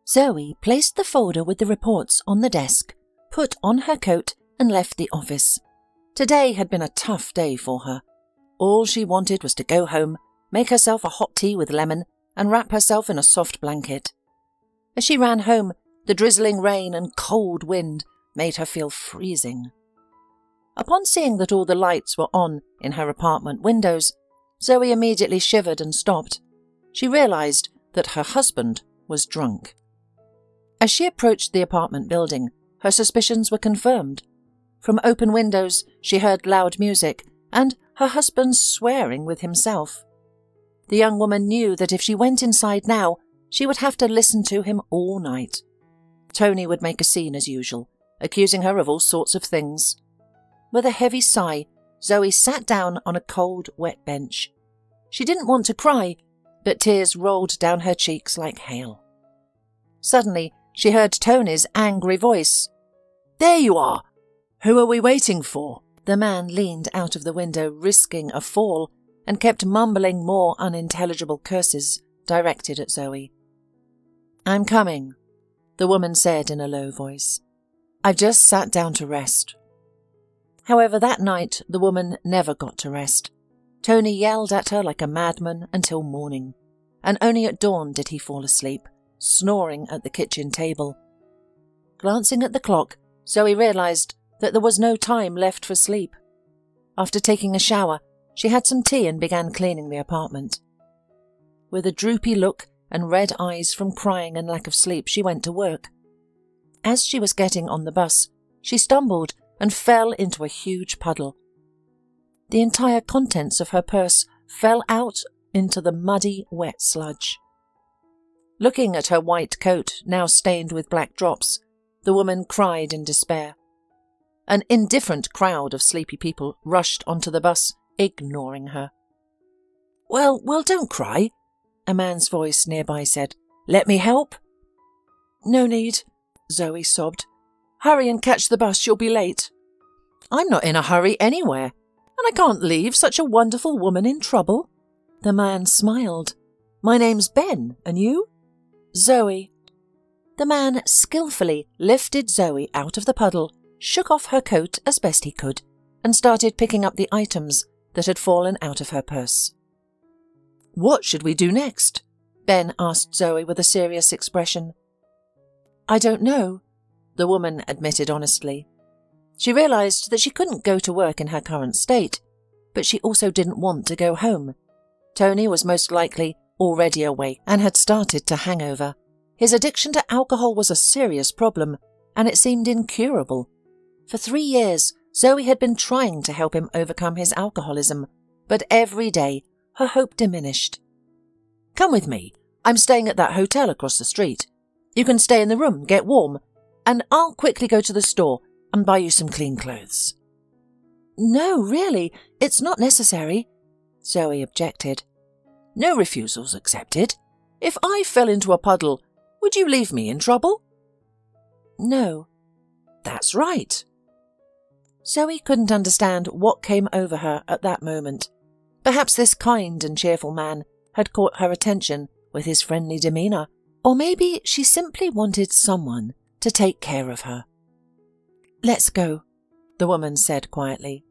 Zoey placed the folder with the reports on the desk, put on her coat and left the office. Today had been a tough day for her. All she wanted was to go home, make herself a hot tea with lemon and wrap herself in a soft blanket. As she ran home, the drizzling rain and cold wind made her feel freezing. Upon seeing that all the lights were on in her apartment windows, Zoey immediately shivered and stopped. She realized that her husband was drunk. As she approached the apartment building, her suspicions were confirmed. From open windows, she heard loud music and her husband swearing with himself. The young woman knew that if she went inside now, she would have to listen to him all night. Tony would make a scene as usual, accusing her of all sorts of things. With a heavy sigh, Zoey sat down on a cold, wet bench. She didn't want to cry, but tears rolled down her cheeks like hail. Suddenly, she heard Tony's angry voice. "There you are! Who are we waiting for?" The man leaned out of the window, risking a fall, and kept mumbling more unintelligible curses directed at Zoey. "I'm coming," the woman said in a low voice. "I've just sat down to rest." However, that night the woman never got to rest. Tony yelled at her like a madman until morning, and only at dawn did he fall asleep, snoring at the kitchen table. Glancing at the clock, Zoey realized that there was no time left for sleep. After taking a shower, she had some tea and began cleaning the apartment. With a droopy look and red eyes from crying and lack of sleep, she went to work. As she was getting on the bus, she stumbled and fell into a huge puddle. The entire contents of her purse fell out into the muddy, wet sludge. Looking at her white coat, now stained with black drops, the woman cried in despair. An indifferent crowd of sleepy people rushed onto the bus, ignoring her. Well, don't cry," a man's voice nearby said. "Let me help?" "No need," Zoey sobbed. "Hurry and catch the bus, you'll be late." "I'm not in a hurry anywhere, and I can't leave such a wonderful woman in trouble." The man smiled. "My name's Ben, and you?" "Zoey." The man skillfully lifted Zoey out of the puddle, shook off her coat as best he could, and started picking up the items that had fallen out of her purse. "What should we do next?" Ben asked Zoey with a serious expression. "I don't know," the woman admitted honestly. She realized that she couldn't go to work in her current state, but she also didn't want to go home. Tony was most likely already awake and had started to hang over. His addiction to alcohol was a serious problem, and it seemed incurable. For 3 years, Zoey had been trying to help him overcome his alcoholism, but every day her hope diminished. "Come with me. I'm staying at that hotel across the street. You can stay in the room, get warm, and I'll quickly go to the store and buy you some clean clothes." "No, really, it's not necessary," Zoey objected. "No refusals accepted. If I fell into a puddle, would you leave me in trouble?" "No." "That's right." Zoey couldn't understand what came over her at that moment. Perhaps this kind and cheerful man had caught her attention with his friendly demeanour, or maybe she simply wanted someone to take care of her. "Let's go," the woman said quietly.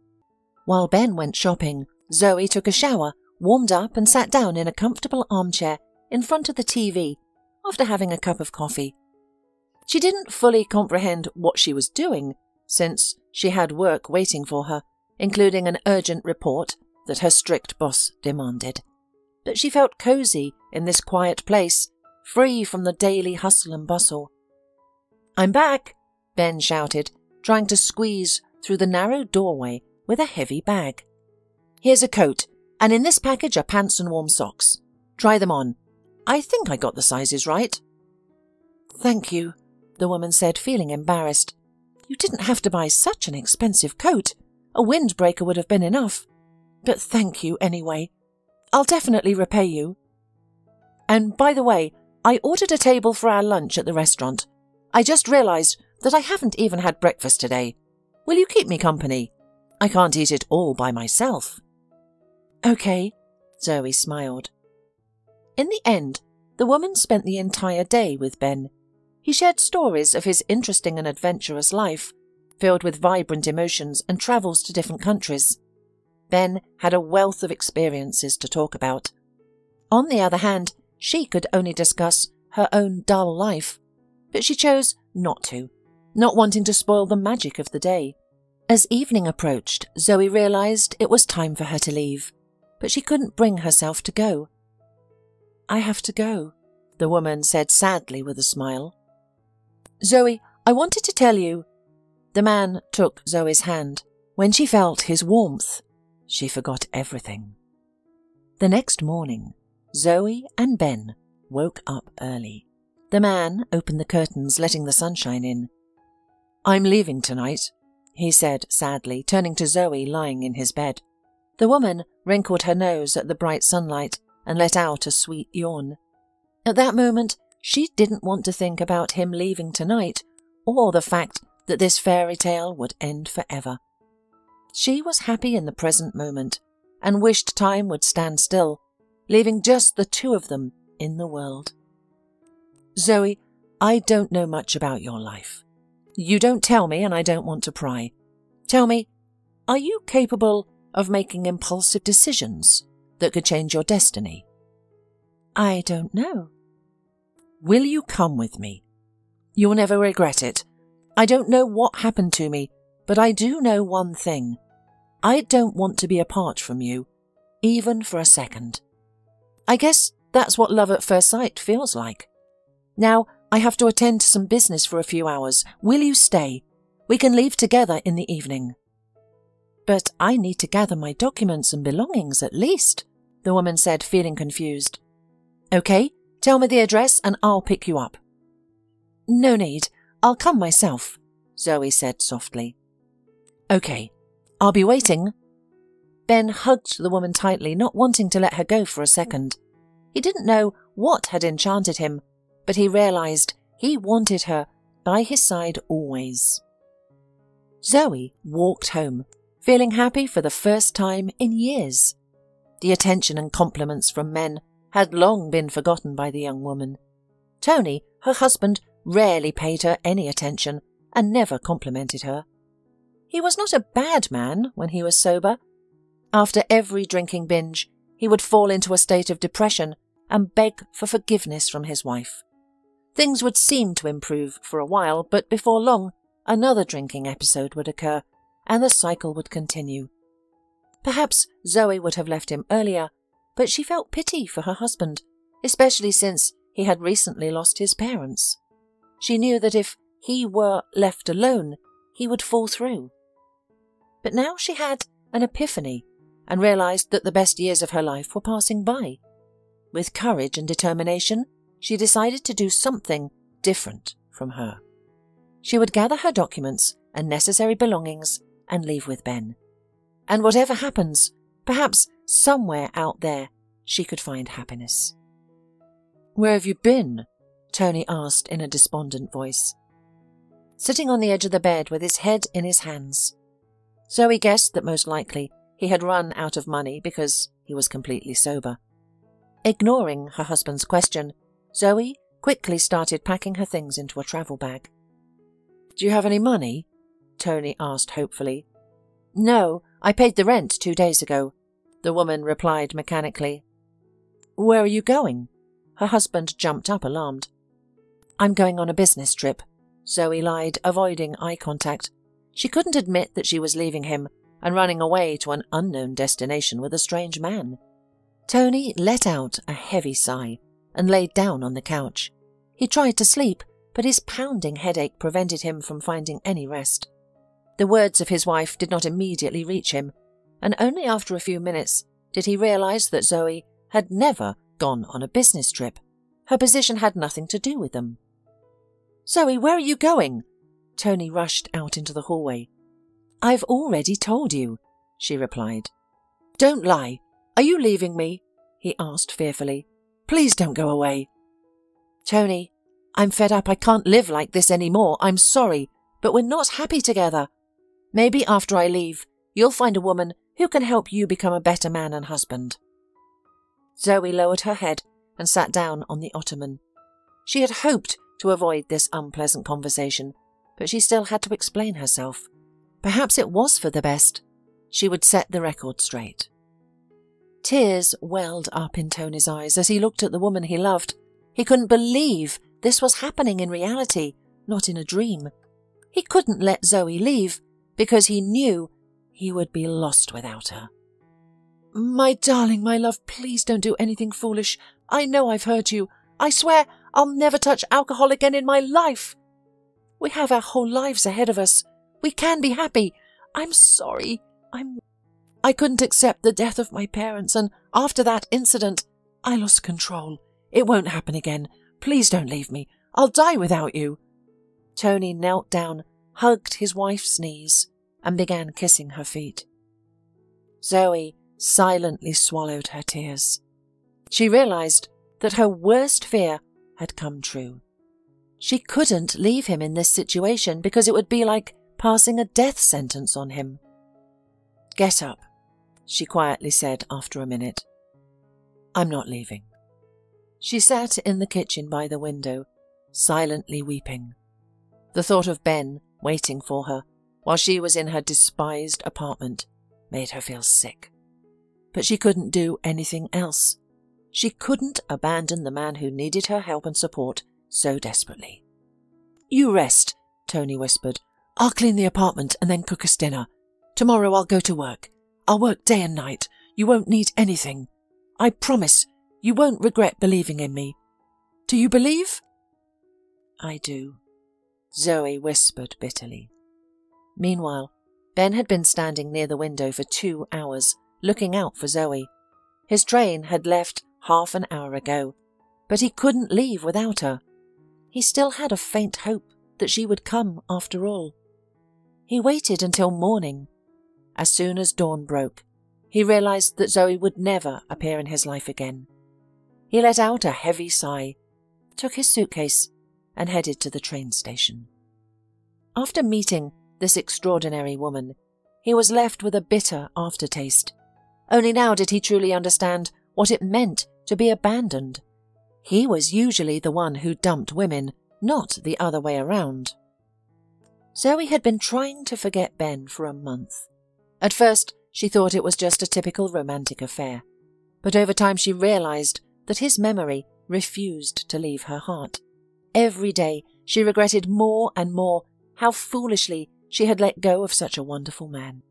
While Ben went shopping, Zoey took a shower, warmed up and sat down in a comfortable armchair in front of the TV after having a cup of coffee. She didn't fully comprehend what she was doing, since she had work waiting for her, including an urgent report that her strict boss demanded. But she felt cosy in this quiet place, free from the daily hustle and bustle. "I'm back," Ben shouted, trying to squeeze through the narrow doorway with a heavy bag. "Here's a coat, and in this package are pants and warm socks. Try them on. I think I got the sizes right." "Thank you," the woman said, feeling embarrassed. "You didn't have to buy such an expensive coat. A windbreaker would have been enough. But thank you anyway. I'll definitely repay you. And by the way, I ordered a table for our lunch at the restaurant. I just realized that I haven't even had breakfast today. Will you keep me company? I can't eat it all by myself." "Okay," Zoey smiled. In the end, the woman spent the entire day with Ben, He shared stories of his interesting and adventurous life, filled with vibrant emotions and travels to different countries. Ben had a wealth of experiences to talk about. On the other hand, she could only discuss her own dull life, but she chose not to, not wanting to spoil the magic of the day. As evening approached, Zoey realized it was time for her to leave, but she couldn't bring herself to go. "I have to go," the woman said sadly with a smile. "Zoey, I wanted to tell you—" The man took Zoey's hand. When she felt his warmth, she forgot everything. The next morning, Zoey and Ben woke up early. The man opened the curtains, letting the sunshine in. "I'm leaving tonight," he said sadly, turning to Zoey lying in his bed. The woman wrinkled her nose at the bright sunlight and let out a sweet yawn. At that moment, she didn't want to think about him leaving tonight, or the fact that this fairy tale would end forever. She was happy in the present moment, and wished time would stand still, leaving just the two of them in the world. "Zoey, I don't know much about your life. You don't tell me, and I don't want to pry. Tell me, are you capable of making impulsive decisions that could change your destiny?" "I don't know." "Will you come with me? You'll never regret it. I don't know what happened to me, but I do know one thing. I don't want to be apart from you, even for a second. I guess that's what love at first sight feels like. Now, I have to attend to some business for a few hours. Will you stay? We can leave together in the evening." "But I need to gather my documents and belongings at least," the woman said, feeling confused. "Okay, tell me the address and I'll pick you up." "No need. I'll come myself," Zoey said softly. "Okay, I'll be waiting." Ben hugged the woman tightly, not wanting to let her go for a second. He didn't know what had enchanted him, but he realized he wanted her by his side always. Zoey walked home, feeling happy for the first time in years. The attention and compliments from men had long been forgotten by the young woman. Tony, her husband, rarely paid her any attention and never complimented her. He was not a bad man when he was sober. After every drinking binge, he would fall into a state of depression and beg for forgiveness from his wife. Things would seem to improve for a while, but before long, another drinking episode would occur, and the cycle would continue. Perhaps Zoey would have left him earlier, but she felt pity for her husband, especially since he had recently lost his parents. She knew that if he were left alone, he would fall through. But now she had an epiphany and realized that the best years of her life were passing by. With courage and determination, she decided to do something different from her. She would gather her documents and necessary belongings and leave with Ben. And whatever happens, perhaps somewhere out there she could find happiness. "Where have you been?" Tony asked in a despondent voice. Sitting on the edge of the bed with his head in his hands. Zoey guessed that most likely he had run out of money because he was completely sober. Ignoring her husband's question, Zoey quickly started packing her things into a travel bag. "Do you have any money?" Tony asked hopefully. "No, I paid the rent 2 days ago," the woman replied mechanically. "Where are you going?" Her husband jumped up alarmed. "I'm going on a business trip," Zoey lied, avoiding eye contact. She couldn't admit that she was leaving him and running away to an unknown destination with a strange man. Tony let out a heavy sigh and laid down on the couch. He tried to sleep, but his pounding headache prevented him from finding any rest. The words of his wife did not immediately reach him, and only after a few minutes did he realize that Zoey had never gone on a business trip. Her position had nothing to do with them. "Zoey, where are you going?" Tony rushed out into the hallway. "I've already told you," she replied. "Don't lie. Are you leaving me?" he asked fearfully. "Please don't go away." "Tony, I'm fed up. I can't live like this anymore. I'm sorry, but we're not happy together. Maybe after I leave, you'll find a woman who can help you become a better man and husband." Zoey lowered her head and sat down on the ottoman. She had hoped to avoid this unpleasant conversation, but she still had to explain herself. Perhaps it was for the best. She would set the record straight. Tears welled up in Tony's eyes as he looked at the woman he loved. He couldn't believe this was happening in reality, not in a dream. He couldn't let Zoey leave because he knew he would be lost without her. "My darling, my love, please don't do anything foolish. I know I've hurt you. I swear I'll never touch alcohol again in my life. We have our whole lives ahead of us. We can be happy. I'm sorry. I couldn't accept the death of my parents, and after that incident, I lost control. It won't happen again. Please don't leave me. I'll die without you." Tony knelt down, hugged his wife's knees, and began kissing her feet. Zoey silently swallowed her tears. She realized that her worst fear had come true. She couldn't leave him in this situation because it would be like passing a death sentence on him. "Get up," she quietly said after a minute. "I'm not leaving." She sat in the kitchen by the window, silently weeping. The thought of Ben waiting for her while she was in her despised apartment made her feel sick. But she couldn't do anything else. She couldn't abandon the man who needed her help and support so desperately. "You rest," Tony whispered. "I'll clean the apartment and then cook us dinner. Tomorrow I'll go to work. I'll work day and night. You won't need anything. I promise you won't regret believing in me. Do you believe?" "I do," Zoey whispered bitterly. Meanwhile, Ben had been standing near the window for 2 hours, looking out for Zoey. His train had left half an hour ago, but he couldn't leave without her. He still had a faint hope that she would come after all. He waited until morning. As soon as dawn broke, he realized that Zoey would never appear in his life again. He let out a heavy sigh, took his suitcase, and headed to the train station. After meeting this extraordinary woman, he was left with a bitter aftertaste. Only now did he truly understand what it meant to be abandoned. He was usually the one who dumped women, not the other way around. Zoey had been trying to forget Ben for a month. At first, she thought it was just a typical romantic affair, but over time she realized that his memory refused to leave her heart. Every day she regretted more and more how foolishly she had let go of such a wonderful man.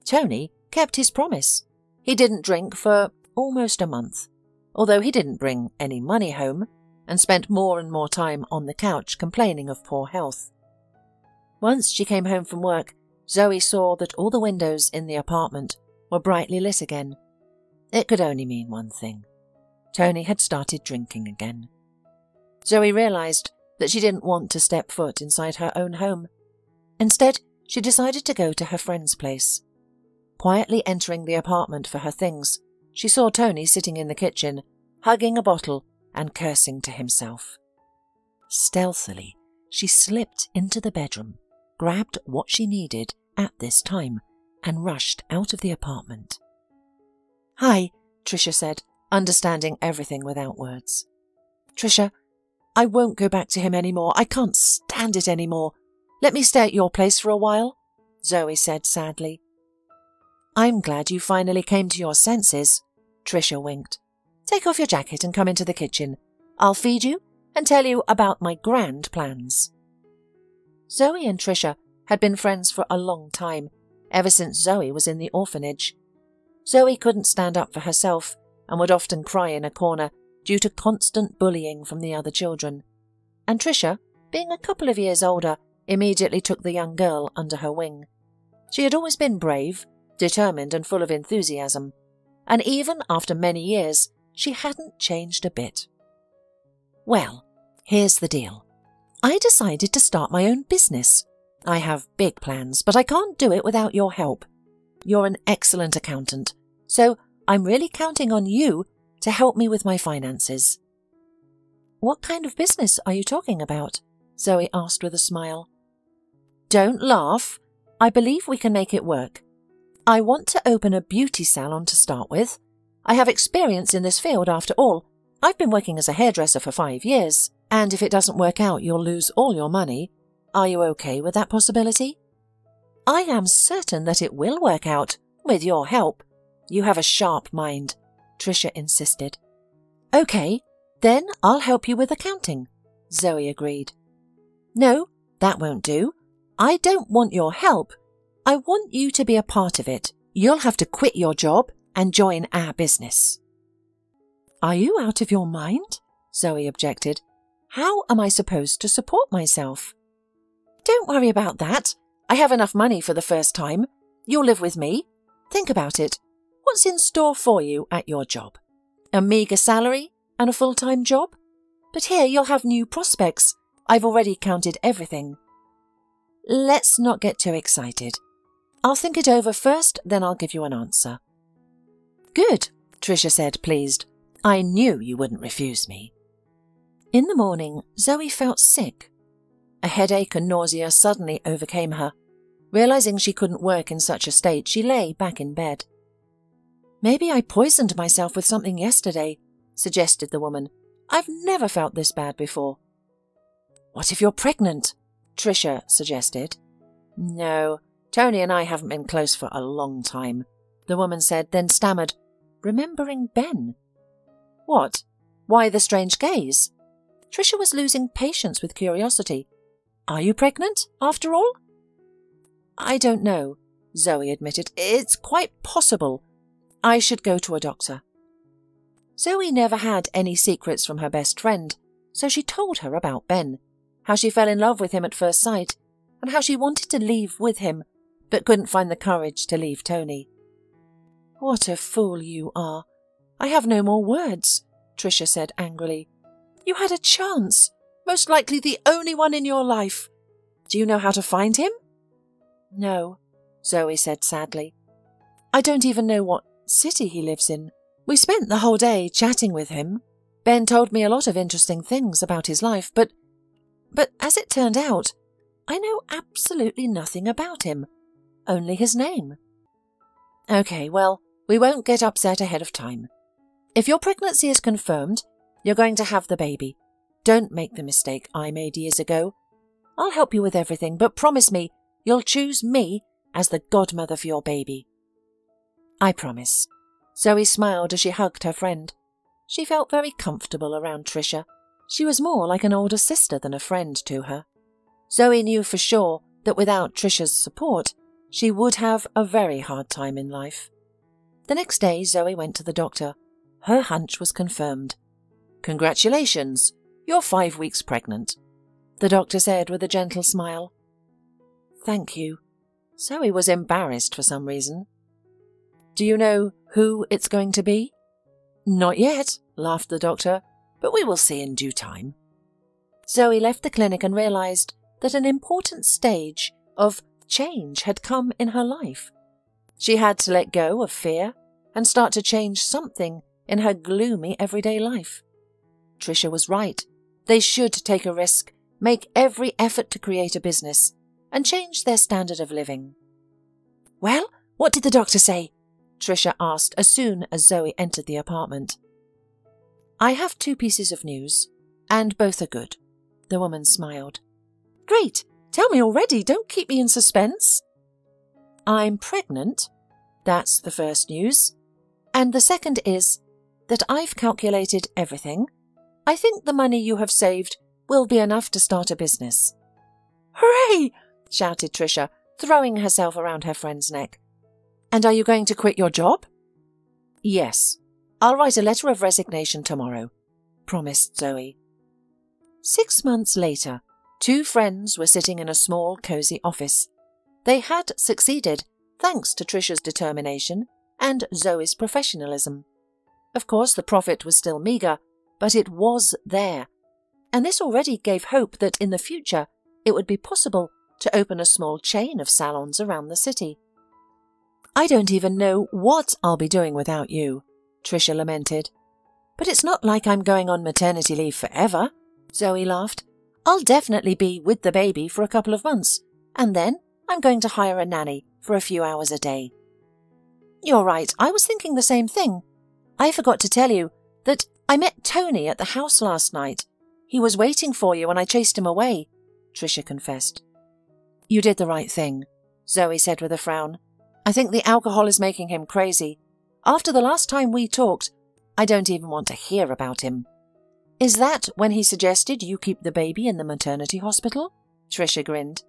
Tony kept his promise. He didn't drink for almost a month, although he didn't bring any money home and spent more and more time on the couch complaining of poor health. Once she came home from work, Zoey saw that all the windows in the apartment were brightly lit again. It could only mean one thing. Tony had started drinking again. Zoey realized that she didn't want to step foot inside her own home. Instead, she decided to go to her friend's place. Quietly entering the apartment for her things, she saw Tony sitting in the kitchen, hugging a bottle and cursing to himself. Stealthily, she slipped into the bedroom, grabbed what she needed at this time, and rushed out of the apartment. "Hi," Tricia said, understanding everything without words. "Tricia, I won't go back to him anymore. I can't stand it anymore. Let me stay at your place for a while," Zoey said sadly. "I'm glad you finally came to your senses," Tricia winked. "Take off your jacket and come into the kitchen. I'll feed you and tell you about my grand plans." Zoey and Tricia had been friends for a long time, ever since Zoey was in the orphanage. Zoey couldn't stand up for herself and would often cry in a corner due to constant bullying from the other children. And Tricia, being a couple of years older, immediately took the young girl under her wing. She had always been brave, determined and full of enthusiasm, and even after many years, she hadn't changed a bit. "Well, here's the deal. I decided to start my own business. I have big plans, but I can't do it without your help. You're an excellent accountant, so I'm really counting on you to help me with my finances." "What kind of business are you talking about?" Zoey asked with a smile. "Don't laugh. I believe we can make it work. I want to open a beauty salon to start with. I have experience in this field after all. I've been working as a hairdresser for 5 years. And if it doesn't work out, you'll lose all your money. Are you okay with that possibility? I am certain that it will work out, with your help. You have a sharp mind, Tricia insisted. Okay, then I'll help you with accounting, Zoey agreed. No, that won't do. I don't want your help. I want you to be a part of it. You'll have to quit your job and join our business. Are you out of your mind? Zoey objected. How am I supposed to support myself? Don't worry about that. I have enough money for the first time. You'll live with me. Think about it. What's in store for you at your job? A meagre salary and a full-time job? But here you'll have new prospects. I've already counted everything. Let's not get too excited. I'll think it over first, then I'll give you an answer. Good, Tricia said, pleased. I knew you wouldn't refuse me. In the morning, Zoey felt sick. A headache and nausea suddenly overcame her. Realizing she couldn't work in such a state, she lay back in bed. Maybe I poisoned myself with something yesterday, suggested the woman. I've never felt this bad before. What if you're pregnant? Tricia suggested. No, Tony and I haven't been close for a long time, the woman said, then stammered, remembering Ben. What? Why the strange gaze? Tricia was losing patience with curiosity. Are you pregnant, after all? I don't know, Zoey admitted. It's quite possible. I should go to a doctor. Zoey never had any secrets from her best friend, so she told her about Ben, how she fell in love with him at first sight, and how she wanted to leave with him, but couldn't find the courage to leave Tony. What a fool you are. I have no more words, Tricia said angrily. You had a chance, most likely the only one in your life. Do you know how to find him? No, Zoey said sadly. I don't even know what city he lives in. We spent the whole day chatting with him. Ben told me a lot of interesting things about his life, but as it turned out, I know absolutely nothing about him, only his name. Okay, well, we won't get upset ahead of time. If your pregnancy is confirmed, you're going to have the baby. Don't make the mistake I made years ago. I'll help you with everything, but promise me you'll choose me as the godmother for your baby. I promise. Zoey smiled as she hugged her friend. She felt very comfortable around Tricia. She was more like an older sister than a friend to her. Zoey knew for sure that without Tricia's support, she would have a very hard time in life. The next day, Zoey went to the doctor. Her hunch was confirmed. Congratulations, you're 5 weeks pregnant, the doctor said with a gentle smile. Thank you. Zoey was embarrassed for some reason. Do you know who it's going to be? Not yet, laughed the doctor, but we will see in due time. Zoey left the clinic and realized that an important stage of change had come in her life. She had to let go of fear and start to change something in her gloomy everyday life. Tricia was right. They should take a risk, make every effort to create a business, and change their standard of living. Well, what did the doctor say? Tricia asked as soon as Zoey entered the apartment. I have 2 pieces of news, and both are good, the woman smiled. Great, tell me already, don't keep me in suspense. I'm pregnant, that's the first news, and the second is that I've calculated everything. I think the money you have saved will be enough to start a business. Hooray! Shouted Tricia, throwing herself around her friend's neck. And are you going to quit your job? Yes. I'll write a letter of resignation tomorrow, promised Zoey. 6 months later, 2 friends were sitting in a small, cosy office. They had succeeded, thanks to Tricia's determination and Zoey's professionalism. Of course, the profit was still meagre, but it was there. And this already gave hope that in the future it would be possible to open a small chain of salons around the city. I don't even know what I'll be doing without you, Tricia lamented. But it's not like I'm going on maternity leave forever, Zoey laughed. I'll definitely be with the baby for a couple of months, and then I'm going to hire a nanny for a few hours a day. You're right, I was thinking the same thing. I forgot to tell you that I met Tony at the house last night. He was waiting for you and I chased him away, Tricia confessed. You did the right thing, Zoey said with a frown. I think the alcohol is making him crazy. After the last time we talked, I don't even want to hear about him. Is that when he suggested you keep the baby in the maternity hospital? Tricia grinned.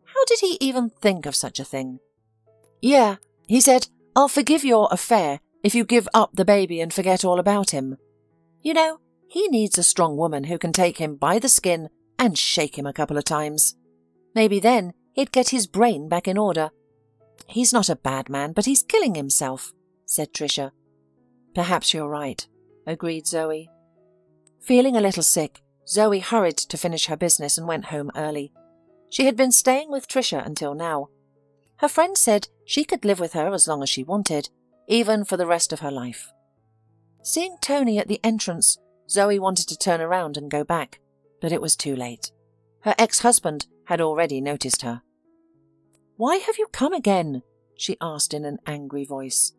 How did he even think of such a thing? Yeah, he said, I'll forgive your affair if you give up the baby and forget all about him. You know, he needs a strong woman who can take him by the skin and shake him a couple of times. Maybe then he'd get his brain back in order. He's not a bad man, but he's killing himself, said Tricia. Perhaps you're right, agreed Zoey. Feeling a little sick, Zoey hurried to finish her business and went home early. She had been staying with Tricia until now. Her friend said she could live with her as long as she wanted, even for the rest of her life. Seeing Tony at the entrance, Zoey wanted to turn around and go back, but it was too late. Her ex-husband had already noticed her. Why have you come again? She asked in an angry voice.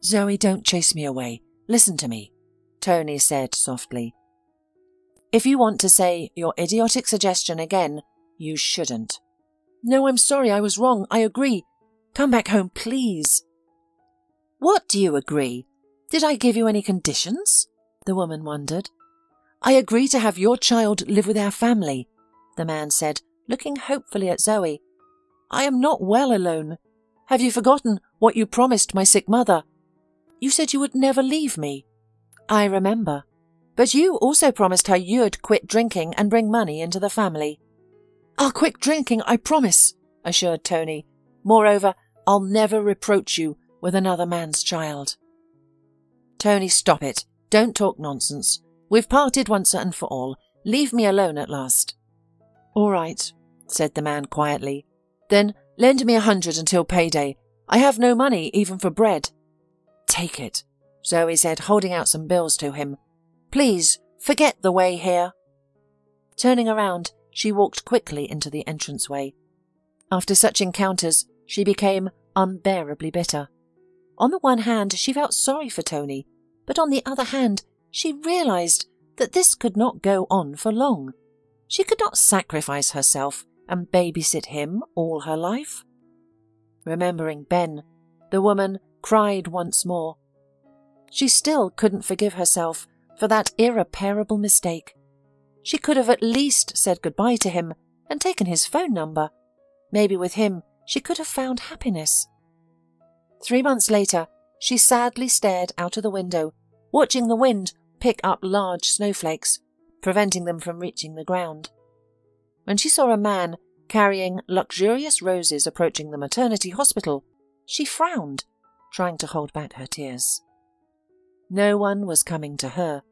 Zoey, don't chase me away. Listen to me, Tony said softly. If you want to say your idiotic suggestion again, you shouldn't. No, I'm sorry, I was wrong. I agree. Come back home, please. What do you agree? Did I give you any conditions? The woman wondered. I agree to have your child live with our family, the man said, looking hopefully at Zoey. I am not well alone. Have you forgotten what you promised my sick mother? You said you would never leave me. I remember. But you also promised her you'd quit drinking and bring money into the family. I'll quit drinking, I promise, assured Tony. Moreover, I'll never reproach you with another man's child. Tony, stop it. Don't talk nonsense. We've parted once and for all. Leave me alone at last. All right, said the man quietly. Then lend me 100 until payday. I have no money even for bread. Take it, Zoey said, holding out some bills to him. Please, forget the way here. Turning around, she walked quickly into the entranceway. After such encounters, she became unbearably bitter. On the one hand, she felt sorry for Tony, but on the other hand, she realized that this could not go on for long. She could not sacrifice herself and babysit him all her life. Remembering Ben, the woman cried once more. She still couldn't forgive herself for that irreparable mistake. She could have at least said goodbye to him and taken his phone number. Maybe with him she could have found happiness. 3 months later, she sadly stared out of the window, watching the wind pick up large snowflakes, preventing them from reaching the ground. When she saw a man carrying luxurious roses approaching the maternity hospital, she frowned, trying to hold back her tears. No one was coming to her.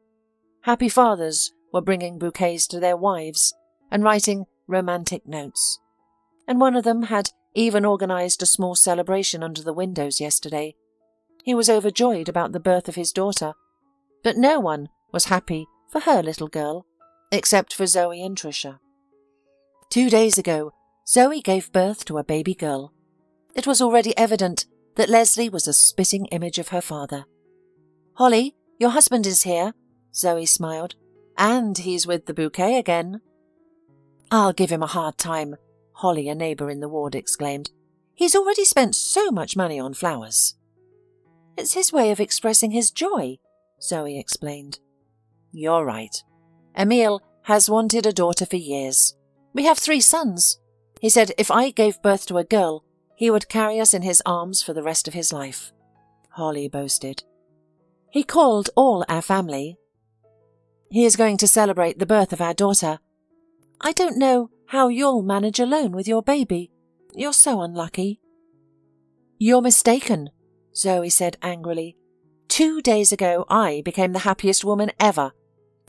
Happy fathers were bringing bouquets to their wives and writing romantic notes. And one of them had even organised a small celebration under the windows yesterday. He was overjoyed about the birth of his daughter, but no one was happy for her little girl, except for Zoey and Tricia. 2 days ago, Zoey gave birth to a baby girl. It was already evident that Leslie was a spitting image of her father. Holly, your husband is here, Zoey smiled, and he's with the bouquet again. I'll give him a hard time, Holly, a neighbour in the ward, exclaimed. He's already spent so much money on flowers. It's his way of expressing his joy, Zoey explained. You're right. Emile has wanted a daughter for years. We have 3 sons. He said if I gave birth to a girl, he would carry us in his arms for the rest of his life, Holly boasted. He called all our family. He is going to celebrate the birth of our daughter. I don't know how you'll manage alone with your baby. You're so unlucky. You're mistaken, Zoey said angrily. 2 days ago, I became the happiest woman ever.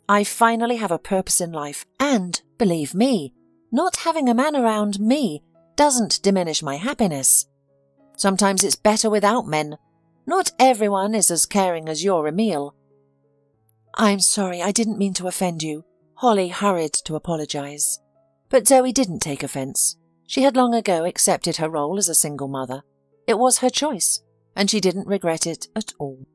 I finally have a purpose in life, and, believe me, not having a man around me doesn't diminish my happiness. Sometimes it's better without men. Not everyone is as caring as your Emile. I'm sorry, I didn't mean to offend you. Holly hurried to apologise. But Zoey didn't take offence. She had long ago accepted her role as a single mother. It was her choice, and she didn't regret it at all.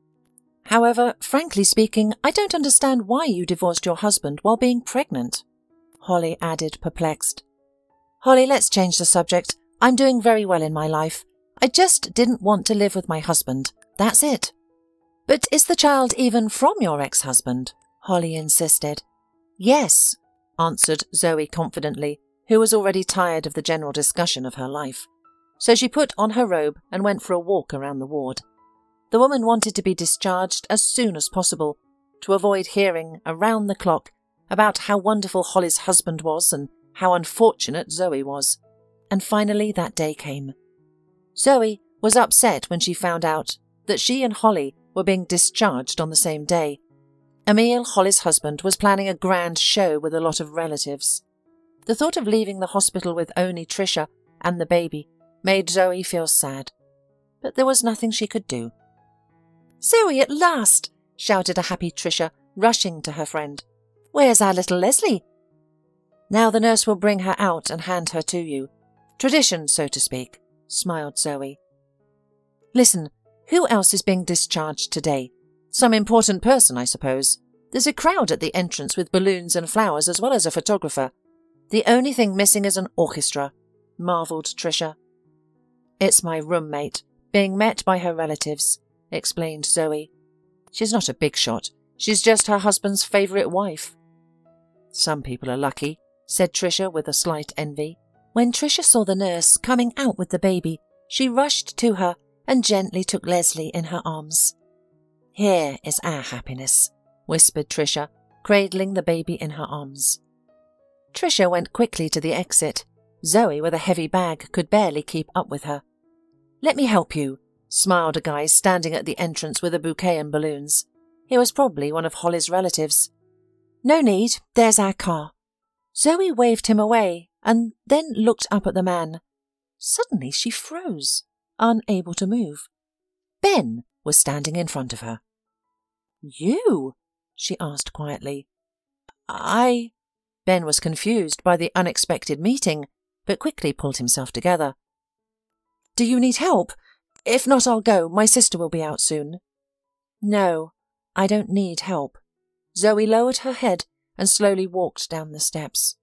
However, frankly speaking, I don't understand why you divorced your husband while being pregnant," Holly added, perplexed. "Holly, let's change the subject. I'm doing very well in my life. I just didn't want to live with my husband. That's it." "But is the child even from your ex-husband?" Holly insisted. "Yes," answered Zoey confidently, who was already tired of the general discussion of her life. So she put on her robe and went for a walk around the ward. The woman wanted to be discharged as soon as possible, to avoid hearing around the clock about how wonderful Holly's husband was and how unfortunate Zoey was. And finally that day came. Zoey was upset when she found out that she and Holly were being discharged on the same day. Emil, Holly's husband, was planning a grand show with a lot of relatives. The thought of leaving the hospital with only Tricia and the baby made Zoey feel sad, but there was nothing she could do. "Zoey, at last!" shouted a happy Tricia, rushing to her friend. "Where's our little Leslie?" "Now the nurse will bring her out and hand her to you. Tradition, so to speak," smiled Zoey. "Listen, who else is being discharged today? Some important person, I suppose. There's a crowd at the entrance with balloons and flowers as well as a photographer. The only thing missing is an orchestra," marvelled Tricia. "It's my roommate, being met by her relatives," explained Zoey. "She's not a big shot. She's just her husband's favourite wife." "Some people are lucky," said Tricia with a slight envy. When Tricia saw the nurse coming out with the baby, she rushed to her and gently took Leslie in her arms. "Here is our happiness," whispered Tricia, cradling the baby in her arms. Tricia went quickly to the exit. Zoey, with a heavy bag, could barely keep up with her. "Let me help you," smiled a guy standing at the entrance with a bouquet and balloons. He was probably one of Holly's relatives. "No need, there's our car." Zoey waved him away and then looked up at the man. Suddenly she froze, unable to move. Ben was standing in front of her. "You?" she asked quietly. Ben was confused by the unexpected meeting, but quickly pulled himself together. "Do you need help? If not, I'll go. My sister will be out soon." "No, I don't need help." Zoey lowered her head and slowly walked down the steps.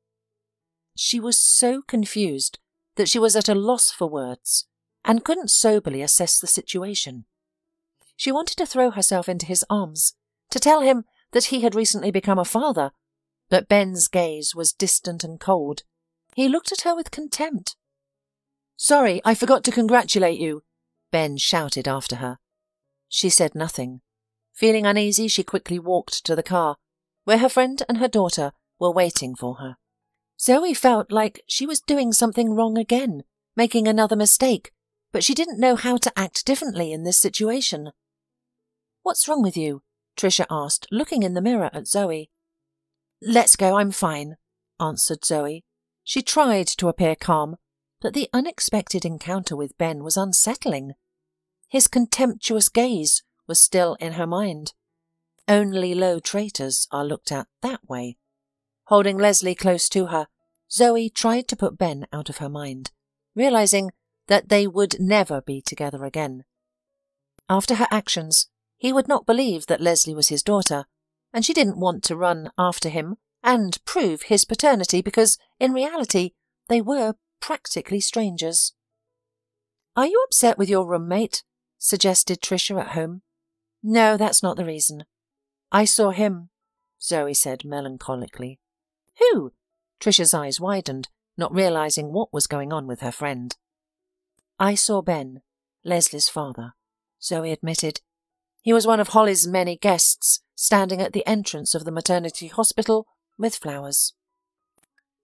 She was so confused that she was at a loss for words and couldn't soberly assess the situation. She wanted to throw herself into his arms, to tell him that he had recently become a father, but Ben's gaze was distant and cold. He looked at her with contempt. "Sorry, I forgot to congratulate you," Ben shouted after her. She said nothing. Feeling uneasy, she quickly walked to the car, where her friend and her daughter were waiting for her. Zoey felt like she was doing something wrong again, making another mistake, but she didn't know how to act differently in this situation. "What's wrong with you?" Tricia asked, looking in the mirror at Zoey. "Let's go, I'm fine," answered Zoey. She tried to appear calm, but the unexpected encounter with Ben was unsettling. His contemptuous gaze was still in her mind. Only low traitors are looked at that way. Holding Leslie close to her, Zoey tried to put Ben out of her mind, realizing that they would never be together again. After her actions, he would not believe that Leslie was his daughter, and she didn't want to run after him and prove his paternity because, in reality, they were practically strangers. "Are you upset with your roommate?" suggested Tricia at home. "No, that's not the reason. I saw him," Zoey said melancholically. "Who?" Tricia's eyes widened, not realizing what was going on with her friend. "I saw Ben, Leslie's father," Zoey admitted. "He was one of Holly's many guests, standing at the entrance of the maternity hospital with flowers."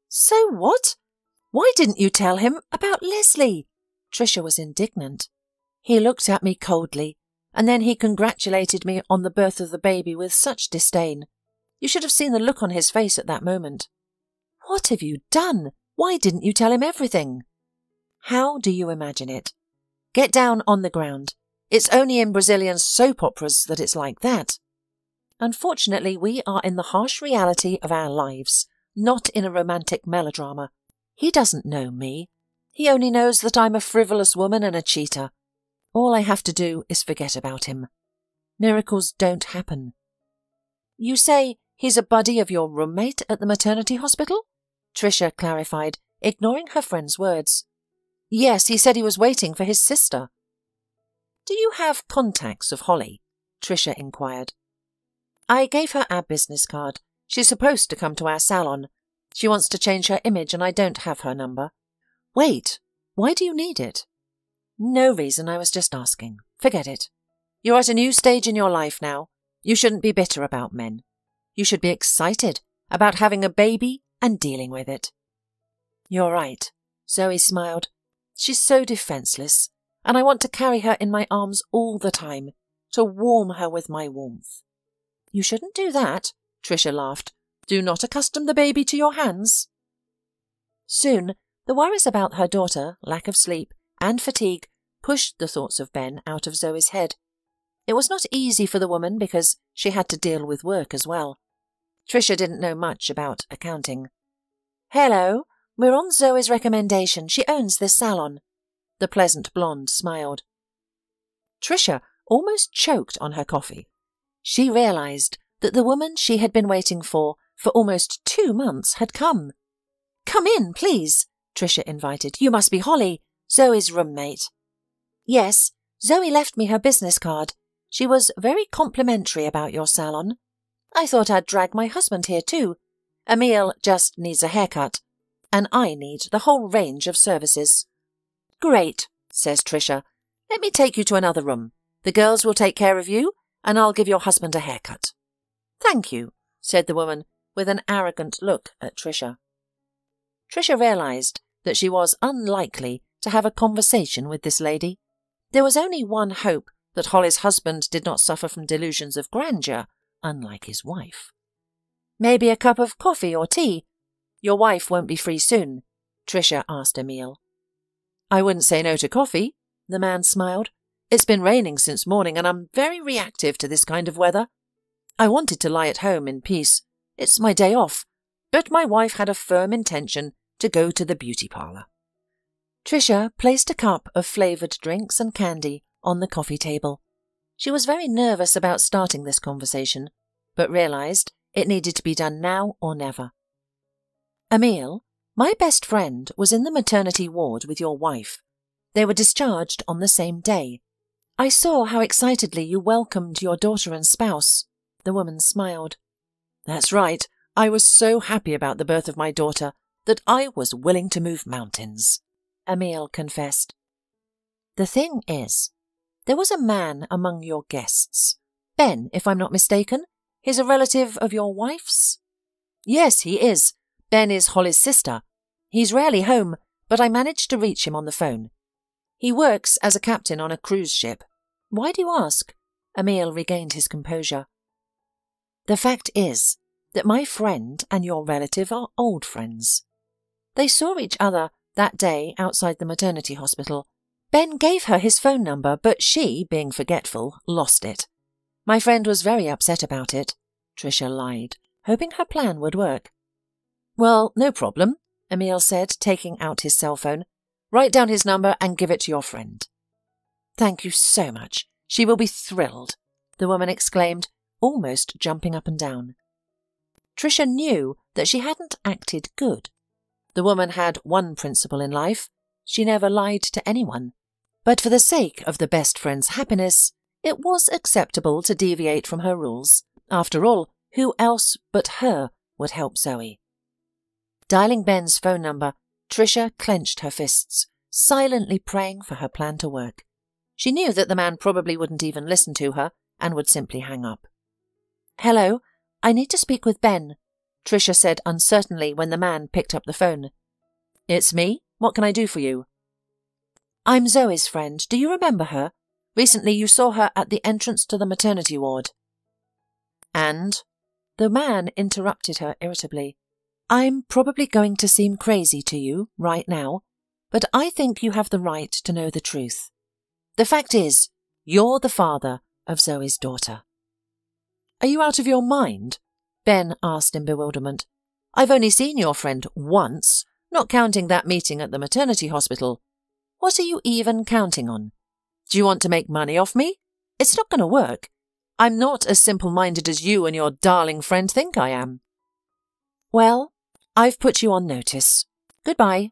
"So what? Why didn't you tell him about Leslie?" Tricia was indignant. "He looked at me coldly, and then he congratulated me on the birth of the baby with such disdain. You should have seen the look on his face at that moment." "What have you done? Why didn't you tell him everything?" "How do you imagine it? Get down on the ground. It's only in Brazilian soap operas that it's like that. Unfortunately, we are in the harsh reality of our lives, not in a romantic melodrama. He doesn't know me. He only knows that I'm a frivolous woman and a cheater. All I have to do is forget about him." Miracles don't happen. You say he's a buddy of your roommate at the maternity hospital? Tricia clarified, ignoring her friend's words. Yes, he said he was waiting for his sister. Do you have contacts of Holly? Tricia inquired. I gave her our business card. She's supposed to come to our salon. She wants to change her image and I don't have her number. Wait, why do you need it? No reason, I was just asking. Forget it. You're at a new stage in your life now. You shouldn't be bitter about men. You should be excited about having a baby and dealing with it. You're right, Zoe smiled. She's so defenseless, and I want to carry her in my arms all the time, to warm her with my warmth. You shouldn't do that, Tricia laughed. Do not accustom the baby to your hands. Soon, the worries about her daughter, lack of sleep, and fatigue pushed the thoughts of Ben out of Zoe's head. It was not easy for the woman because she had to deal with work as well. Tricia didn't know much about accounting. Hello, we're on Zoe's recommendation. She owns this salon. The pleasant blonde smiled. Tricia almost choked on her coffee. She realized that the woman she had been waiting for almost 2 months had come. Come in, please, Tricia invited. You must be Holly, Zoe's roommate. Yes, Zoe left me her business card. She was very complimentary about your salon. I thought I'd drag my husband here too. Emile just needs a haircut, and I need the whole range of services. Great, says Tricia. Let me take you to another room. The girls will take care of you, and I'll give your husband a haircut. Thank you, said the woman, with an arrogant look at Tricia. Tricia realized that she was unlikely to have a conversation with this lady. There was only one hope that Holly's husband did not suffer from delusions of grandeur, unlike his wife. Maybe a cup of coffee or tea. Your wife won't be free soon, Tricia asked Emile. I wouldn't say no to coffee, the man smiled. It's been raining since morning and I'm very reactive to this kind of weather. I wanted to lie at home in peace. It's my day off, but my wife had a firm intention to go to the beauty parlour. Tricia placed a cup of flavoured drinks and candy on the coffee table. She was very nervous about starting this conversation, but realised it needed to be done now or never. Emile, my best friend was in the maternity ward with your wife. They were discharged on the same day. I saw how excitedly you welcomed your daughter and spouse. The woman smiled. That's right. I was so happy about the birth of my daughter that I was willing to move mountains, Emile confessed. The thing is, there was a man among your guests. Ben, if I'm not mistaken. He's a relative of your wife's? Yes, he is. Ben is Holly's sister. He's rarely home, but I managed to reach him on the phone. He works as a captain on a cruise ship. Why do you ask? Emile regained his composure. The fact is that my friend and your relative are old friends. They saw each other that day outside the maternity hospital. Ben gave her his phone number, but she, being forgetful, lost it. My friend was very upset about it, Tricia lied, hoping her plan would work. Well, no problem, Emile said, taking out his cell phone. Write down his number and give it to your friend. Thank you so much. She will be thrilled, the woman exclaimed, almost jumping up and down. Tricia knew that she hadn't acted good. The woman had one principle in life. She never lied to anyone. But for the sake of the best friend's happiness, it was acceptable to deviate from her rules. After all, who else but her would help Zoe? Dialing Ben's phone number, Tricia clenched her fists, silently praying for her plan to work. She knew that the man probably wouldn't even listen to her and would simply hang up. Hello, I need to speak with Ben, Tricia said uncertainly when the man picked up the phone. It's me. What can I do for you? I'm Zoe's friend. Do you remember her? Recently you saw her at the entrance to the maternity ward. And? The man interrupted her irritably. I'm probably going to seem crazy to you right now, but I think you have the right to know the truth. The fact is, you're the father of Zoe's daughter. Are you out of your mind? Ben asked in bewilderment. I've only seen your friend once, not counting that meeting at the maternity hospital. What are you even counting on? Do you want to make money off me? It's not going to work. I'm not as simple-minded as you and your darling friend think I am. Well, I've put you on notice. Goodbye,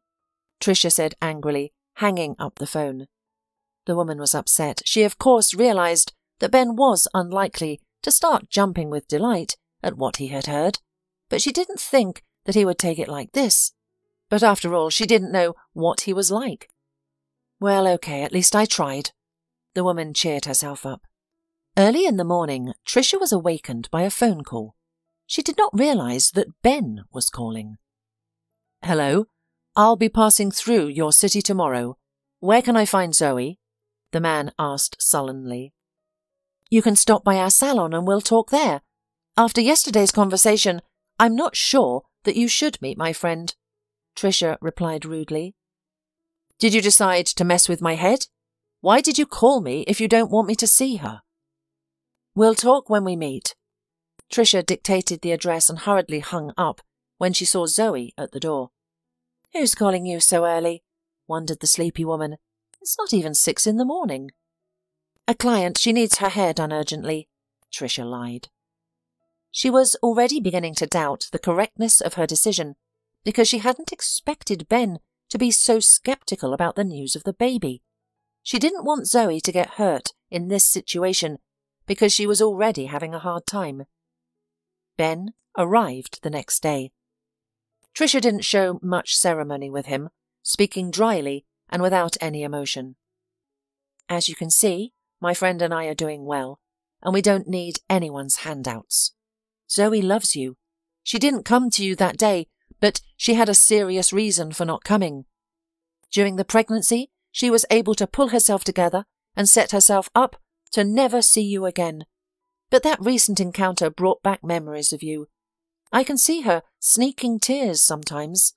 Tricia said angrily, hanging up the phone. The woman was upset. She of course realised that Ben was unlikely to start jumping with delight at what he had heard, but she didn't think that he would take it like this. But after all, she didn't know what he was like. Well, okay, at least I tried. The woman cheered herself up. Early in the morning, Tricia was awakened by a phone call. She did not realise that Ben was calling. Hello, I'll be passing through your city tomorrow. Where can I find Zoey? The man asked sullenly. You can stop by our salon and we'll talk there. After yesterday's conversation, I'm not sure that you should meet my friend, Tricia replied rudely. Did you decide to mess with my head? Why did you call me if you don't want me to see her? We'll talk when we meet. Tricia dictated the address and hurriedly hung up when she saw Zoey at the door. Who's calling you so early? Wondered the sleepy woman. It's not even 6 in the morning. A client, she needs her hair done urgently, Tricia lied. She was already beginning to doubt the correctness of her decision because she hadn't expected Ben to be so sceptical about the news of the baby. She didn't want Zoey to get hurt in this situation because she was already having a hard time. Ben arrived the next day. Tricia didn't show much ceremony with him, speaking dryly and without any emotion. As you can see, my friend and I are doing well, and we don't need anyone's handouts. Zoey loves you. She didn't come to you that day, but she had a serious reason for not coming. During the pregnancy, she was able to pull herself together and set herself up to never see you again. But that recent encounter brought back memories of you. I can see her sneaking tears sometimes.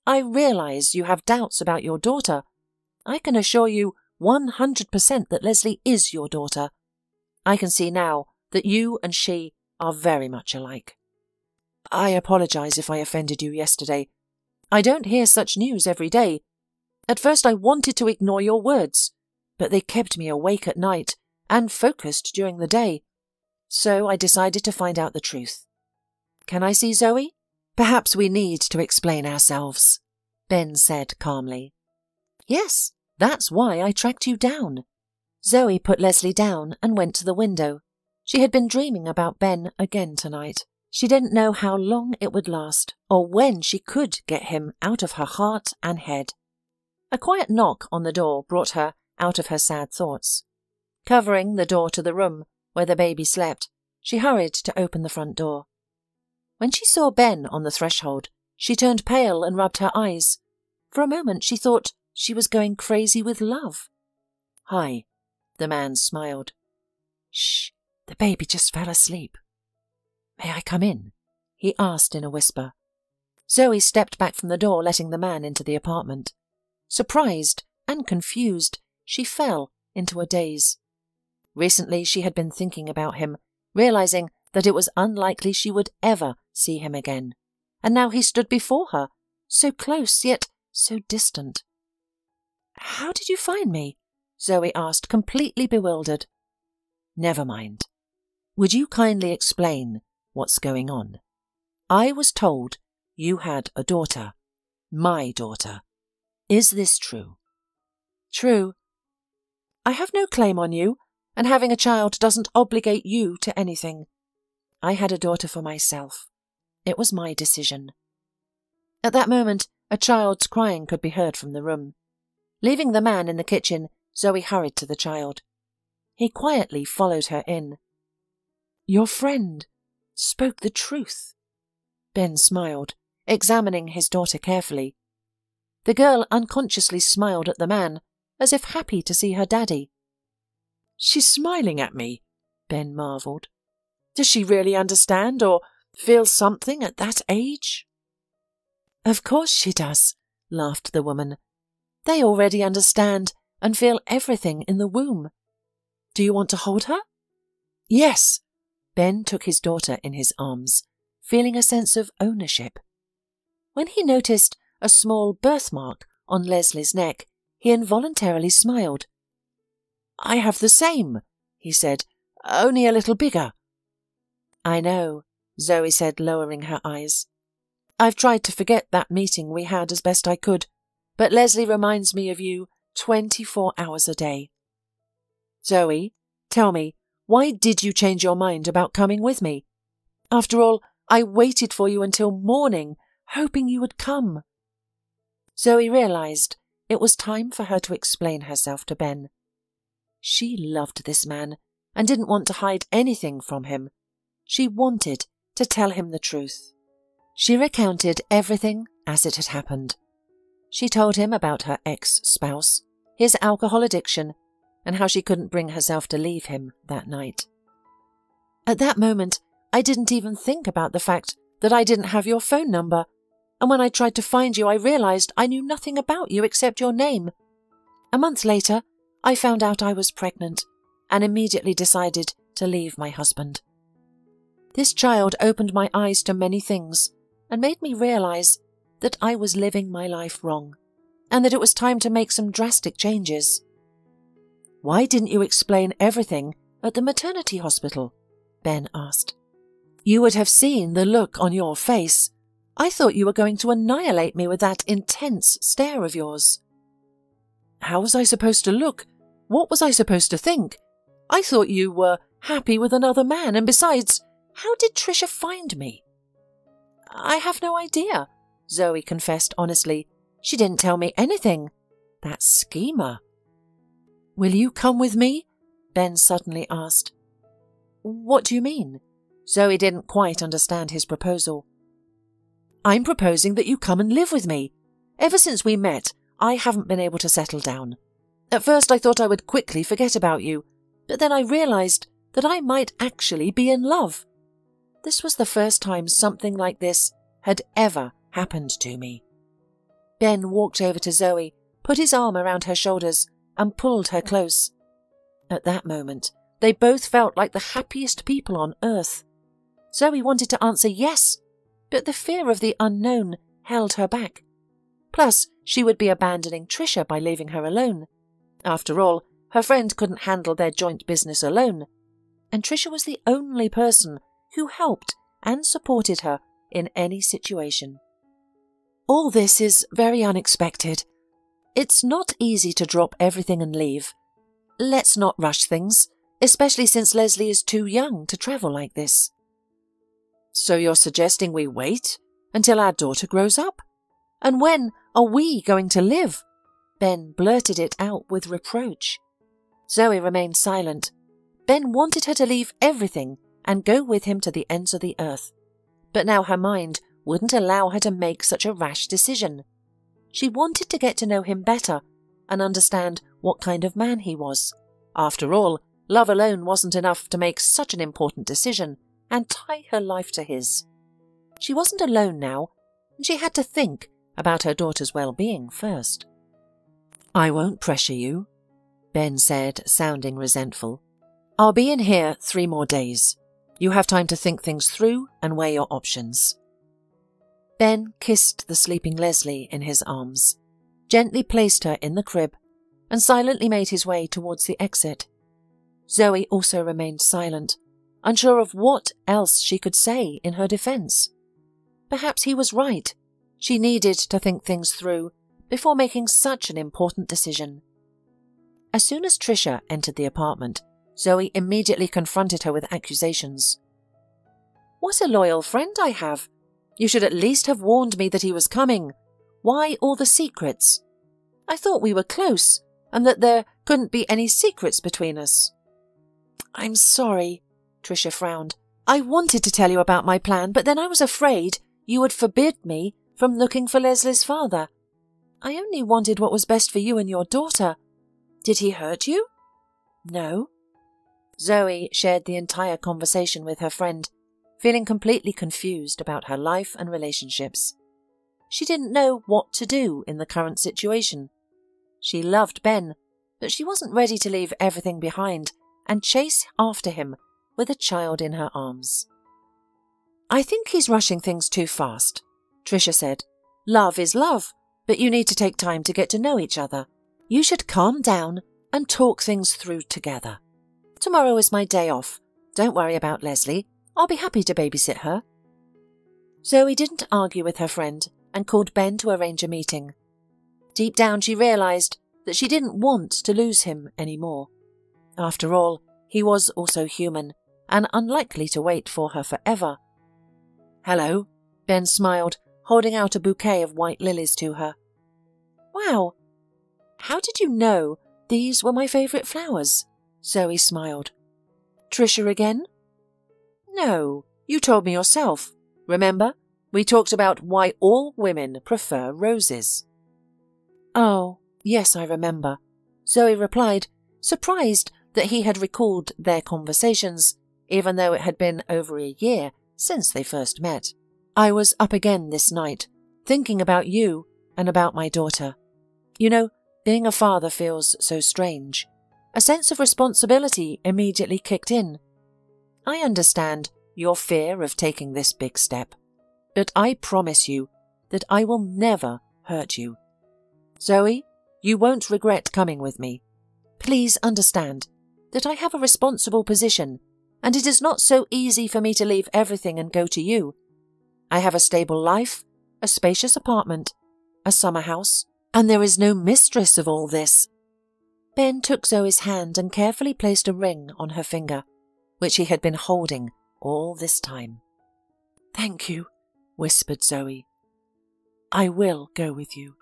I realise you have doubts about your daughter. I can assure you 100% that Leslie is your daughter. I can see now that you and she are very much alike. I apologise if I offended you yesterday. I don't hear such news every day. At first I wanted to ignore your words, but they kept me awake at night and focused during the day. So I decided to find out the truth. Can I see Zoey? Perhaps we need to explain ourselves, Ben said calmly. Yes, that's why I tracked you down. Zoey put Leslie down and went to the window. She had been dreaming about Ben again tonight. She didn't know how long it would last, or when she could get him out of her heart and head. A quiet knock on the door brought her out of her sad thoughts. Covering the door to the room where the baby slept, she hurried to open the front door. When she saw Ben on the threshold, she turned pale and rubbed her eyes. For a moment she thought she was going crazy with love. Hi, the man smiled. Shh, the baby just fell asleep. May I come in? He asked in a whisper. Zoey stepped back from the door, letting the man into the apartment. Surprised and confused, she fell into a daze. Recently she had been thinking about him, realizing that it was unlikely she would ever see him again. And now he stood before her, so close yet so distant. How did you find me? Zoey asked, completely bewildered. Never mind. Would you kindly explain what's going on? I was told you had a daughter. My daughter. Is this true? True. I have no claim on you, and having a child doesn't obligate you to anything. I had a daughter for myself. It was my decision. At that moment, a child's crying could be heard from the room. Leaving the man in the kitchen, Zoey hurried to the child. He quietly followed her in. Your friend spoke the truth. Ben smiled, examining his daughter carefully. The girl unconsciously smiled at the man, as if happy to see her daddy. She's smiling at me, Ben marvelled. Does she really understand or feel something at that age? Of course she does, laughed the woman. They already understand and feel everything in the womb. Do you want to hold her? Yes. Ben took his daughter in his arms, feeling a sense of ownership. When he noticed a small birthmark on Leslie's neck, he involuntarily smiled. I have the same, he said. only a little bigger." "I know," Zoey said, lowering her eyes. "I've tried to forget that meeting we had as best I could, but Leslie reminds me of you 24 hours a day." "Zoey, tell me, why did you change your mind about coming with me? After all, I waited for you until morning, hoping you would come." Zoey realised it was time for her to explain herself to Ben. She loved this man and didn't want to hide anything from him. She wanted to tell him the truth. She recounted everything as it had happened. She told him about her ex-spouse, his alcohol addiction, and how she couldn't bring herself to leave him that night. "At that moment, I didn't even think about the fact that I didn't have your phone number, and when I tried to find you, I realised I knew nothing about you except your name. A month later, I found out I was pregnant and immediately decided to leave my husband. This child opened my eyes to many things and made me realise that I was living my life wrong and that it was time to make some drastic changes." "Why didn't you explain everything at the maternity hospital?" Ben asked. "You would have seen the look on your face. I thought you were going to annihilate me with that intense stare of yours." "How was I supposed to look? What was I supposed to think? I thought you were happy with another man, and besides, how did Trisha find me?" "I have no idea," Zoey confessed honestly. "She didn't tell me anything. That schemer." "Will you come with me?" Ben suddenly asked. "What do you mean?" Zoey didn't quite understand his proposal. "I'm proposing that you come and live with me. Ever since we met, I haven't been able to settle down. At first I thought I would quickly forget about you, but then I realised that I might actually be in love. This was the first time something like this had ever happened to me." Ben walked over to Zoey, put his arm around her shoulders, and pulled her close. At that moment, they both felt like the happiest people on earth. Zoey wanted to answer yes, but the fear of the unknown held her back. Plus, she would be abandoning Trisha by leaving her alone. After all, her friend couldn't handle their joint business alone, and Trisha was the only person who helped and supported her in any situation. "All this is very unexpected. It's not easy to drop everything and leave. Let's not rush things, especially since Leslie is too young to travel like this." "So you're suggesting we wait until our daughter grows up? And when are we going to live?" Ben blurted it out with reproach. Zoey remained silent. Ben wanted her to leave everything and go with him to the ends of the earth. But now her mind wouldn't allow her to make such a rash decision. She wanted to get to know him better and understand what kind of man he was. After all, love alone wasn't enough to make such an important decision and tie her life to his. She wasn't alone now, and she had to think about her daughter's well-being first. "I won't pressure you," Ben said, sounding resentful. "I'll be in here 3 more days. You have time to think things through and weigh your options." Ben kissed the sleeping Leslie in his arms, gently placed her in the crib, and silently made his way towards the exit. Zoey also remained silent, unsure of what else she could say in her defence. Perhaps he was right. She needed to think things through before making such an important decision. As soon as Trisha entered the apartment, Zoey immediately confronted her with accusations. "What a loyal friend I have! You should at least have warned me that he was coming. Why all the secrets? I thought we were close, and that there couldn't be any secrets between us." "I'm sorry," Trisha frowned. "I wanted to tell you about my plan, but then I was afraid you would forbid me from looking for Leslie's father. I only wanted what was best for you and your daughter. Did he hurt you?" "No." Zoey shared the entire conversation with her friend, feeling completely confused about her life and relationships. She didn't know what to do in the current situation. She loved Ben, but she wasn't ready to leave everything behind and chase after him with a child in her arms. "I think he's rushing things too fast," Trisha said. "Love is love, but you need to take time to get to know each other. You should calm down and talk things through together. Tomorrow is my day off. Don't worry about Leslie. I'll be happy to babysit her. Zoey didn't argue with her friend and called Ben to arrange a meeting. Deep down she realised that she didn't want to lose him anymore. After all, he was also human and unlikely to wait for her forever. "Hello," Ben smiled, holding out a bouquet of white lilies to her. "Wow, how did you know these were my favourite flowers?" Zoey smiled. "Trisha again?" "No, you told me yourself. Remember, we talked about why all women prefer roses." "Oh, yes, I remember," Zoey replied, surprised that he had recalled their conversations, even though it had been over a year since they first met. "I was up again this night, thinking about you and about my daughter. You know, being a father feels so strange. A sense of responsibility immediately kicked in. I understand your fear of taking this big step, but I promise you that I will never hurt you. Zoey, you won't regret coming with me. Please understand that I have a responsible position, and it is not so easy for me to leave everything and go to you. I have a stable life, a spacious apartment, a summer house, and there is no mistress of all this." Ben took Zoey's hand and carefully placed a ring on her finger, which he had been holding all this time. "Thank you," whispered Zoey. "I will go with you."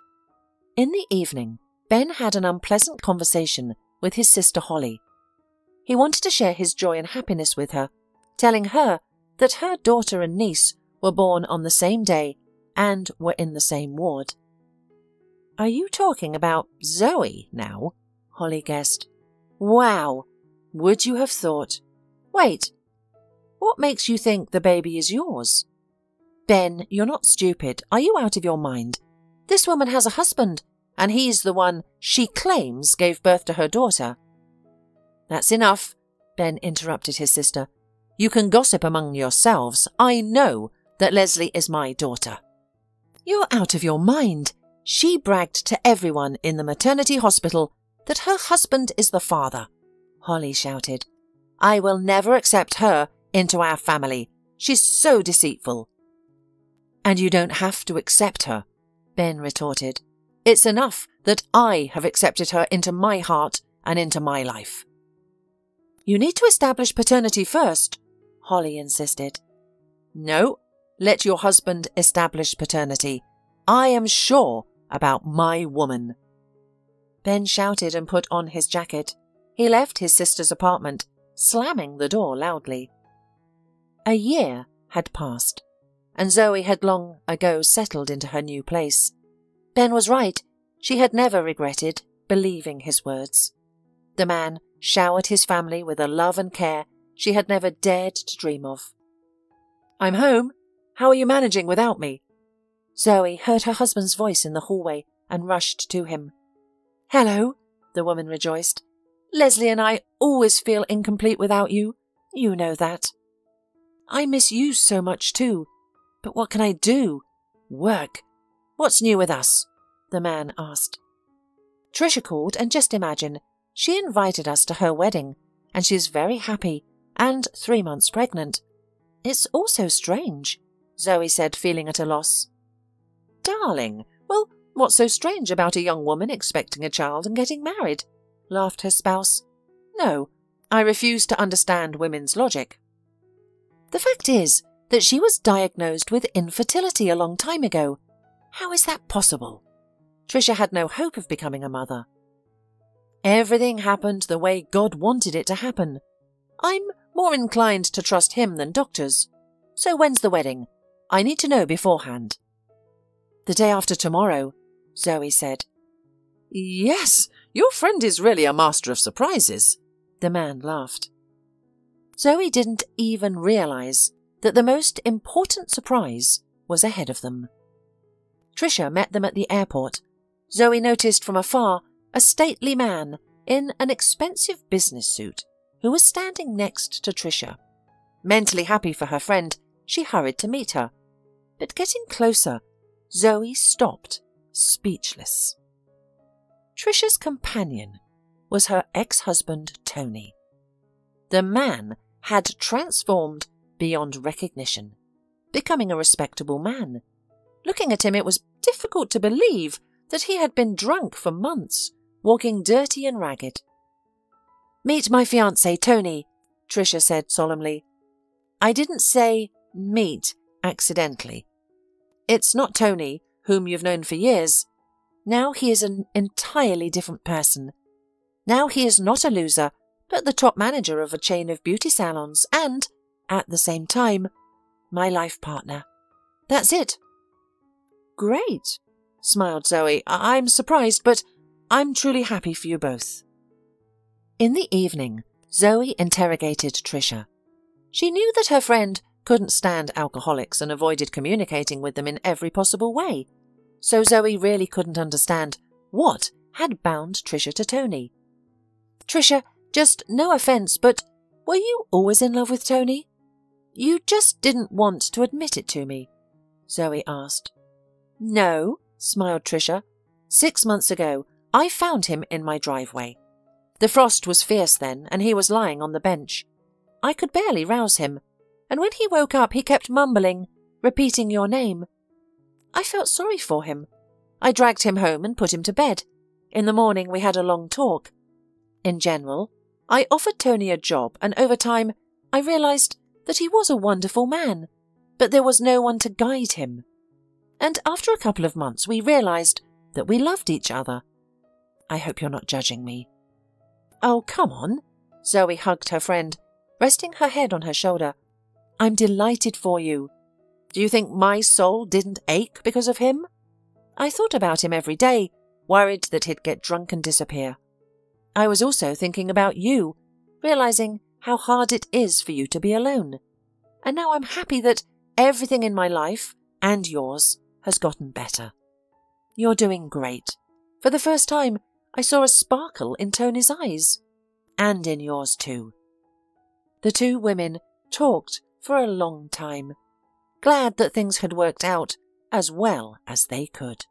In the evening, Ben had an unpleasant conversation with his sister Holly. He wanted to share his joy and happiness with her, telling her that her daughter and niece were born on the same day and were in the same ward. "Are you talking about Zoey now?" Holly guessed. "Wow, would you have thought? Wait, what makes you think the baby is yours?" "Ben, you're not stupid. Are you out of your mind? This woman has a husband, and he's the one she claims gave birth to her daughter." "That's enough," Ben interrupted his sister. "You can gossip among yourselves. I know that Leslie is my daughter." "You're out of your mind. She bragged to everyone in the maternity hospital that her husband is the father," Holly shouted. "I will never accept her into our family. She's so deceitful." "And you don't have to accept her," Ben retorted. "It's enough that I have accepted her into my heart and into my life." "You need to establish paternity first," Holly insisted. "No, let your husband establish paternity. I am sure about my woman." Ben shouted and put on his jacket. He left his sister's apartment, slamming the door loudly. A year had passed, and Zoey had long ago settled into her new place. Ben was right. She had never regretted believing his words. The man showered his family with a love and care she had never dared to dream of. "I'm home. How are you managing without me?" Zoey heard her husband's voice in the hallway and rushed to him. "Hello," the woman rejoiced. "Leslie and I always feel incomplete without you. You know that." "I miss you so much too. But what can I do? Work. What's new with us?" the man asked. "Trisha called, and just imagine, she invited us to her wedding, and she's very happy and 3 months pregnant. It's all so strange," Zoey said, feeling at a loss. "Darling, well, what's so strange about a young woman expecting a child and getting married?" laughed her spouse. "No, I refuse to understand women's logic." "The fact is that she was diagnosed with infertility a long time ago. How is that possible? Trisha had no hope of becoming a mother. Everything happened the way God wanted it to happen. I'm more inclined to trust him than doctors. So when's the wedding? I need to know beforehand." "The day after tomorrow," Zoey said. "Yes, your friend is really a master of surprises," the man laughed. Zoey didn't even realise that the most important surprise was ahead of them. Trisha met them at the airport. Zoey noticed from afar a stately man in an expensive business suit who was standing next to Trisha. Mentally happy for her friend, she hurried to meet her. But getting closer, Zoey stopped, speechless. Trisha's companion was her ex-husband, Tony. The man had transformed beyond recognition, becoming a respectable man. Looking at him, it was difficult to believe that he had been drunk for months, walking dirty and ragged. "Meet my fiancé, Tony," Tricia said solemnly. "I didn't say meet accidentally. It's not Tony, whom you've known for years. Now he is an entirely different person. Now he is not a loser, but the top manager of a chain of beauty salons and, at the same time, my life partner. That's it." "Great," smiled Zoey. "I'm surprised, but I'm truly happy for you both." In the evening, Zoey interrogated Tricia. She knew that her friend couldn't stand alcoholics and avoided communicating with them in every possible way, so Zoey really couldn't understand what had bound Tricia to Tony. "Tricia, just no offence, but were you always in love with Tony? You just didn't want to admit it to me," Zoey asked. "No," smiled Tricia. 6 months ago, I found him in my driveway. The frost was fierce then, and he was lying on the bench. I could barely rouse him, and when he woke up he kept mumbling, repeating your name. I felt sorry for him. I dragged him home and put him to bed. In the morning we had a long talk. In general, I offered Tony a job, and over time I realised that he was a wonderful man, but there was no one to guide him. And after a couple of months we realised that we loved each other. I hope you're not judging me." "Oh, come on." Zoey hugged her friend, resting her head on her shoulder. "I'm delighted for you. Do you think my soul didn't ache because of him? I thought about him every day, worried that he'd get drunk and disappear. I was also thinking about you, realising how hard it is for you to be alone. And now I'm happy that everything in my life, and yours, has gotten better. You're doing great. For the first time, I saw a sparkle in Tony's eyes. And in yours too." The two women talked for a long time, glad that things had worked out as well as they could.